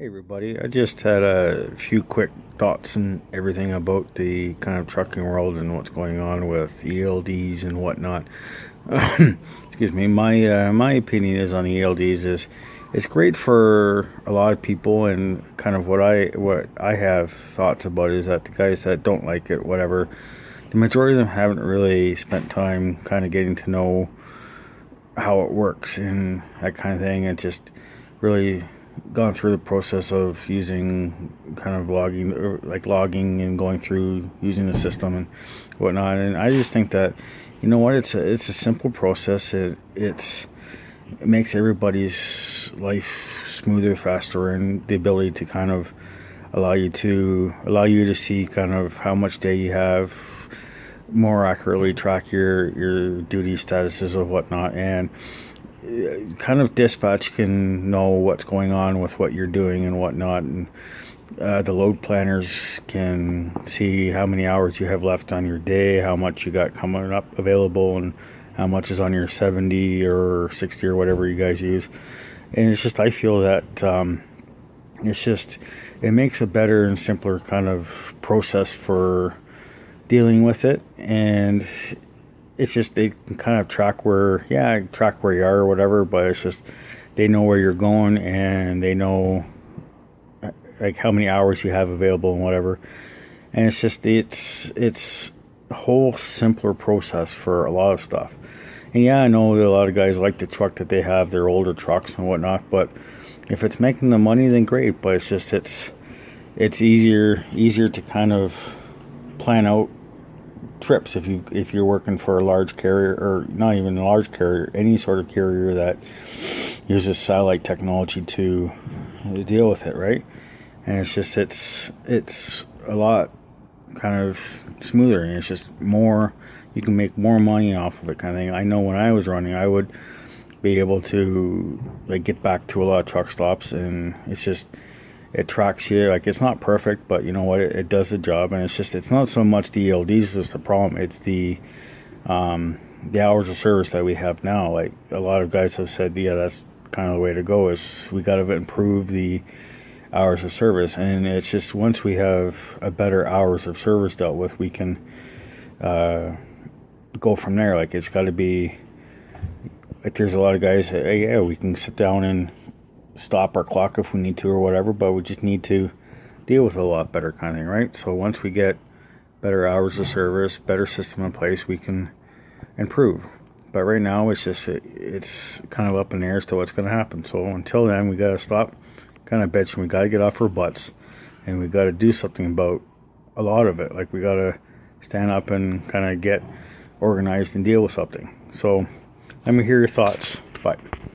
Hey everybody, I just had a few quick thoughts and everything about the kind of trucking world and what's going on with ELDs and whatnot. Excuse me. My opinion is on ELDs is it's great for a lot of people, and kind of what I have thoughts about is that the guys that don't like it, whatever, the majority of them haven't really spent time kind of getting to know how it works and that kind of thing, and just really gone through the process of using kind of logging and going through using the system and whatnot. And I just think that, you know what, it's a simple process. It makes everybody's life smoother, faster, and the ability to kind of allow you to see kind of how much day you have, more accurately track your duty statuses of whatnot, and kind of dispatch can know what's going on with what you're doing and whatnot, and the load planners can see how many hours you have left on your day, how much you got coming up available, and how much is on your 70 or 60 or whatever you guys use. And it's just, I feel that it makes a better and simpler kind of process for dealing with it. And it's just, they can kind of track where you are or whatever, but it's just, they know where you're going, and they know like how many hours you have available and whatever. And it's just, it's a whole simpler process for a lot of stuff. And yeah, I know that a lot of guys like the truck that they have, their older trucks and whatnot, but if it's making the money, then great. But it's just, it's easier to kind of plan out trips if you're working for a large carrier, or not even a large carrier, any sort of carrier that uses satellite technology to deal with it, right? And it's just, it's a lot kind of smoother, and it's just more, you can make more money off of it, kind of thing. I know when I was running, I would be able to like get back to a lot of truck stops, and it's just, it tracks you. Like, it's not perfect, but you know what, it does the job. And it's just, it's not so much the ELDs that's the problem, it's the hours of service that we have now. Like, a lot of guys have said, yeah, that's kind of the way to go, is we got to improve the hours of service. And it's just, once we have a better hours of service dealt with, we can go from there. Like, it's got to be like, there's a lot of guys that, hey, yeah, we can sit down and stop our clock if we need to or whatever, but we just need to deal with it a lot better, kind of thing, right? So once we get better hours of service, better system in place, we can improve. But right now, it's just, it's kind of up in the air as to what's going to happen. So until then, we got to stop kind of bitching. We got to get off our butts, and we got to do something about a lot of it. Like, we got to stand up and kind of get organized and deal with something. So let me hear your thoughts. Bye.